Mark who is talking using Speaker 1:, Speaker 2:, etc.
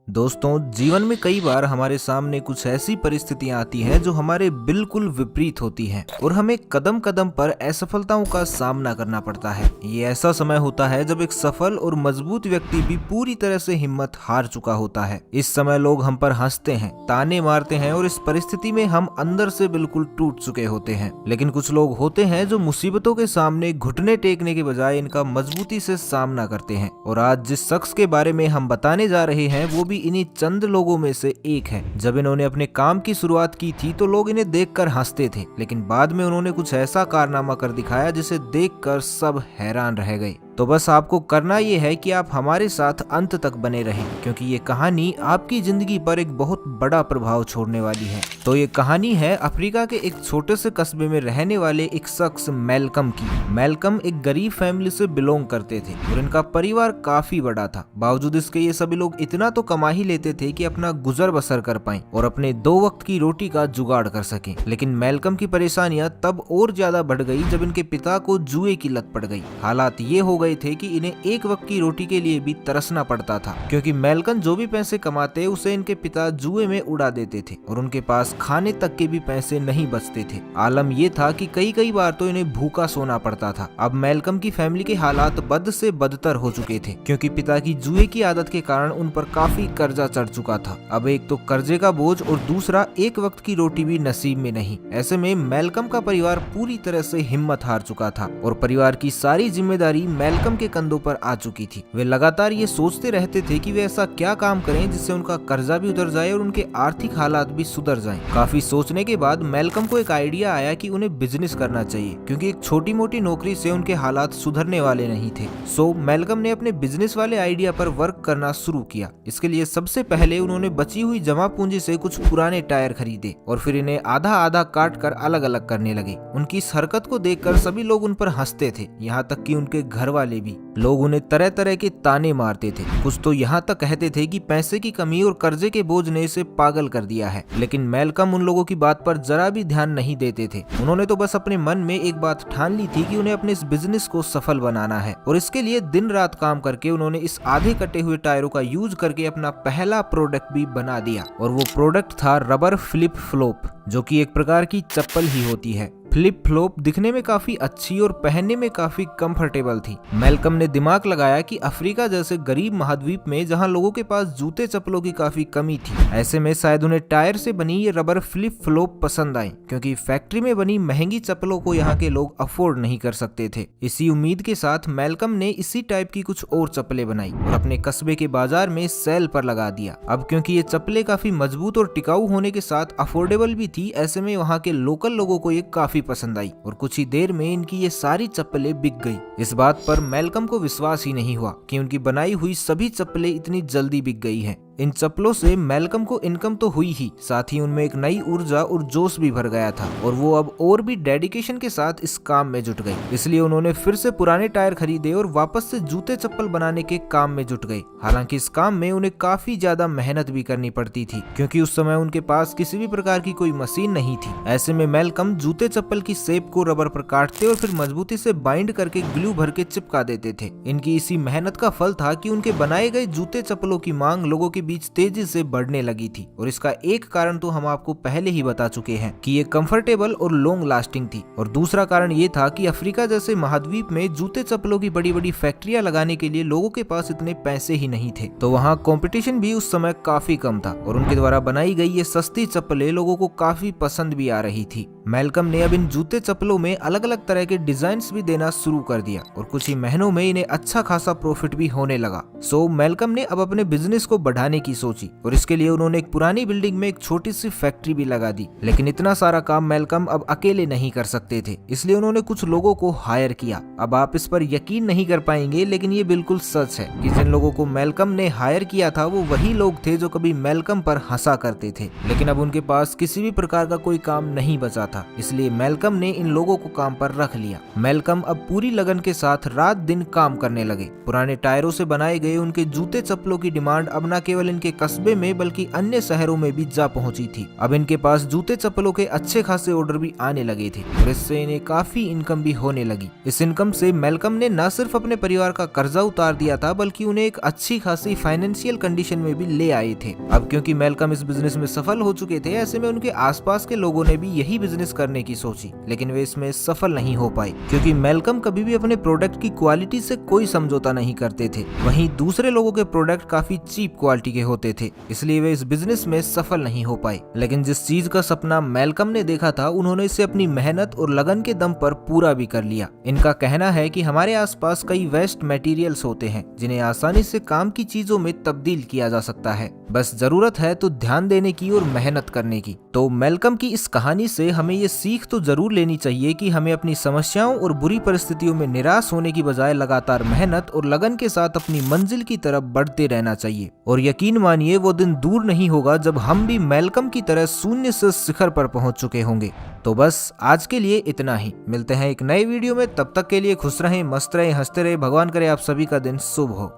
Speaker 1: दोस्तों, जीवन में कई बार हमारे सामने कुछ ऐसी परिस्थितियां आती हैं जो हमारे बिल्कुल विपरीत होती हैं और हमें कदम कदम पर असफलताओं का सामना करना पड़ता है। ये ऐसा समय होता है जब एक सफल और मजबूत व्यक्ति भी पूरी तरह से हिम्मत हार चुका होता है। इस समय लोग हम पर हंसते हैं, ताने मारते हैं और इस परिस्थिति में हम अंदर से बिल्कुल टूट चुके होते हैं। लेकिन कुछ लोग होते हैं जो मुसीबतों के सामने घुटने टेकने के बजाय इनका मजबूती से सामना करते हैं। और आज जिस शख्स के बारे में हम बताने जा रहे हैं वो भी इन्हीं चंद लोगों में से एक है। जब इन्होंने अपने काम की शुरुआत की थी तो लोग इन्हें देखकर हंसते थे, लेकिन बाद में उन्होंने कुछ ऐसा कारनामा कर दिखाया जिसे देखकर सब हैरान रह गए। तो बस आपको करना ये है कि आप हमारे साथ अंत तक बने रहें, क्योंकि ये कहानी आपकी जिंदगी पर एक बहुत बड़ा प्रभाव छोड़ने वाली है। तो ये कहानी है अफ्रीका के एक छोटे से कस्बे में रहने वाले एक शख्स मैल्कम की। मैल्कम एक गरीब फैमिली से बिलोंग करते थे और इनका परिवार काफी बड़ा था। बावजूद इसके ये सभी लोग इतना तो कमा ही लेते थे कि अपना गुजर बसर कर पाएं और अपने 2 वक्त की रोटी का जुगाड़ कर सकें। लेकिन मैल्कम की परेशानियां तब और ज्यादा बढ़ गई जब इनके पिता को जुए की लत पड़ गई। हालात ये हो गए थे कि इन्हें 1 वक्त की रोटी के लिए भी तरसना पड़ता था, क्योंकि मैल्कम जो भी पैसे कमाते उसे इनके पिता जुए में उड़ा देते थे और उनके पास खाने तक के भी पैसे नहीं बचते थे। आलम ये था कि कई बार तो इन्हें भूखा सोना पड़ता था। अब मैल्कम की फैमिली के हालात बद से बदतर हो चुके थे, क्योंकि पिता की जुए की आदत के कारण उन पर काफी कर्जा चढ़ चुका था। अब एक तो कर्जे का बोझ और दूसरा 1 वक्त की रोटी भी नसीब में नहीं। ऐसे में मैल्कम का परिवार पूरी तरह से हिम्मत हार चुका था और परिवार की सारी जिम्मेदारी मैल्कम के कंधों पर आ चुकी थी। वे लगातार ये सोचते रहते थे कि वे ऐसा क्या काम करें जिससे उनका कर्जा भी उतर जाए और उनके आर्थिक हालात भी सुधर जाएं। काफी सोचने के बाद मैल्कम को एक आइडिया आया कि उन्हें बिजनेस करना चाहिए, क्योंकि एक छोटी मोटी नौकरी से उनके हालात सुधरने वाले नहीं थे। सो मैल्कम ने अपने बिजनेस वाले आइडिया पर वर्क करना शुरू किया। इसके लिए सबसे पहले उन्होंने बची हुई जमा पूंजी से कुछ पुराने टायर खरीदे और फिर इन्हें आधा आधा काट कर अलग अलग करने लगे। उनकी इस हरकत को देखकर सभी लोग उन पर हंसते थे, यहाँ तक कि उनके घर वाले भी। लोग उन्हें तरह तरह के ताने मारते थे। कुछ तो यहाँ तक कहते थे कि पैसे की कमी और कर्जे के बोझ ने इसे पागल कर दिया है। लेकिन मैल्कम उन लोगों की बात पर जरा भी ध्यान नहीं देते थे। उन्होंने तो बस अपने मन में एक बात ठान ली थी कि उन्हें अपने इस बिजनेस को सफल बनाना है और इसके लिए दिन रात काम करके उन्होंने इस आधे कटे हुए टायरों का यूज करके अपना पहला प्रोडक्ट भी बना दिया। और वो प्रोडक्ट था रबर फ्लिप फ्लॉप, जो कि एक प्रकार की चप्पल ही होती है। फ्लिप फ्लॉप दिखने में काफी अच्छी और पहनने में काफी कंफर्टेबल थी। मैल्कम ने दिमाग लगाया कि अफ्रीका जैसे गरीब महाद्वीप में जहां लोगों के पास जूते चप्पलों की काफी कमी थी, ऐसे में शायद उन्हें टायर से बनी ये रबर फ्लिप फ्लॉप पसंद आए, क्योंकि फैक्ट्री में बनी महंगी चप्पलों को यहाँ के लोग अफोर्ड नहीं कर सकते थे। इसी उम्मीद के साथ मैल्कम ने इसी टाइप की कुछ और चप्पलें बनाई और अपने कस्बे के बाजार में सेल पर लगा दिया। अब क्योंकि ये चप्पलें काफी मजबूत और टिकाऊ होने के साथ अफोर्डेबल भी थी, ऐसे में वहाँ के लोकल लोगों को ये काफी पसंद आई और कुछ ही देर में इनकी ये सारी चप्पलें बिक गई। इस बात पर मैल्कम को विश्वास ही नहीं हुआ कि उनकी बनाई हुई सभी चप्पलें इतनी जल्दी बिक गई हैं। इन चप्पलों से मैल्कम को इनकम तो हुई ही, साथ ही उनमें एक नई ऊर्जा और जोश भी भर गया था और वो अब और भी डेडिकेशन के साथ इस काम में जुट गए। इसलिए उन्होंने फिर से पुराने टायर खरीदे और वापस से जूते चप्पल बनाने के काम में जुट गए। हालांकि इस काम में उन्हें काफी ज्यादा मेहनत भी करनी पड़ती थी, क्योंकि उस समय उनके पास किसी भी प्रकार की कोई मशीन नहीं थी। ऐसे में मैल्कम जूते चप्पल की शेप को रबर पर काटते और फिर मजबूती से बाइंड करके ग्लू भर के चिपका देते थे। इनकी इसी मेहनत का फल था कि उनके बनाए गए जूते चप्पलों की मांग लोगों के बीच तेजी से बढ़ने लगी थी और इसका एक कारण तो हम आपको पहले ही बता चुके हैं कि ये कंफर्टेबल और लॉन्ग लास्टिंग थी, और दूसरा कारण ये था कि अफ्रीका जैसे महाद्वीप में जूते चप्पलों की बड़ी बड़ी फैक्ट्रियां लगाने के लिए लोगों के पास इतने पैसे ही नहीं थे। तो वहाँ कंपटीशन भी उस समय काफी कम था और उनके द्वारा बनाई गई ये सस्ती चप्पलें लोगों को काफी पसंद भी आ रही थी। मैल्कम ने अब इन जूते चप्पलों में अलग अलग तरह के डिजाइन्स भी देना शुरू कर दिया और कुछ ही महीनों में इन्हें अच्छा खासा प्रॉफिट भी होने लगा। सो मैल्कम ने अब अपने बिजनेस को बढ़ाने की सोची और इसके लिए उन्होंने एक पुरानी बिल्डिंग में एक छोटी सी फैक्ट्री भी लगा दी। लेकिन इतना सारा काम मैल्कम अब अकेले नहीं कर सकते थे, इसलिए उन्होंने कुछ लोगों को हायर किया। अब आप इस पर यकीन नहीं कर पाएंगे, लेकिन ये बिल्कुल सच है कि जिन लोगों को मैल्कम ने हायर किया था वो वही लोग थे जो कभी मैल्कम पर हंसा करते थे, लेकिन अब उनके पास किसी भी प्रकार का कोई काम नहीं बचा था, इसलिए मैल्कम ने इन लोगों को काम पर रख लिया। मैल्कम अब पूरी लगन के साथ रात दिन काम करने लगे। पुराने टायरों से बनाए गए उनके जूते चप्पलों की डिमांड अब न केवल इनके कस्बे में बल्कि अन्य शहरों में भी जा पहुंची थी। अब इनके पास जूते चप्पलों के अच्छे खासे ऑर्डर भी आने लगे थे और इससे इन्हें काफी इनकम भी होने लगी। इस इनकम से मैल्कम ने न सिर्फ अपने परिवार का कर्जा उतार दिया था बल्कि उन्हें एक अच्छी खासी फाइनेंशियल कंडीशन में भी ले आए थे। अब क्योंकि मैल्कम इस बिजनेस में सफल हो चुके थे, ऐसे में उनके आसपास के लोगों ने भी यही बिजनेस करने की सोची, लेकिन वे इसमें सफल नहीं हो पाए क्योंकि मैल्कम कभी भी अपने प्रोडक्ट की क्वालिटी से कोई समझौता नहीं करते थे। वहीं दूसरे लोगों के प्रोडक्ट काफी चीप क्वालिटी के होते थे, इसलिए वे इस बिजनेस में सफल नहीं हो पाए। लेकिन जिस चीज का सपना मैल्कम ने देखा था, उन्होंने इसे अपनी मेहनत और लगन के दम पर पूरा भी कर लिया। इनका कहना है कि हमारे आसपास कई वेस्ट मटेरियल्स होते हैं जिन्हें आसानी से काम की चीजों में तब्दील किया जा सकता है, बस जरूरत है तो ध्यान देने की और मेहनत करने की। तो मैल्कम की इस कहानी से हमें ये सीख तो जरूर लेनी चाहिए कि हमें अपनी समस्याओं और बुरी परिस्थितियों में निराश होने की बजाय लगातार मेहनत और लगन के साथ अपनी मंजिल की तरफ बढ़ते रहना चाहिए। और यकीन मानिए वो दिन दूर नहीं होगा जब हम भी मैल्कम की तरह शून्य से शिखर पर पहुंच चुके होंगे। तो बस आज के लिए इतना ही, मिलते हैं एक नए वीडियो में। तब तक के लिए खुश रहें, मस्त रहें, हंसते रहें। भगवान करे आप सभी का दिन शुभ हो।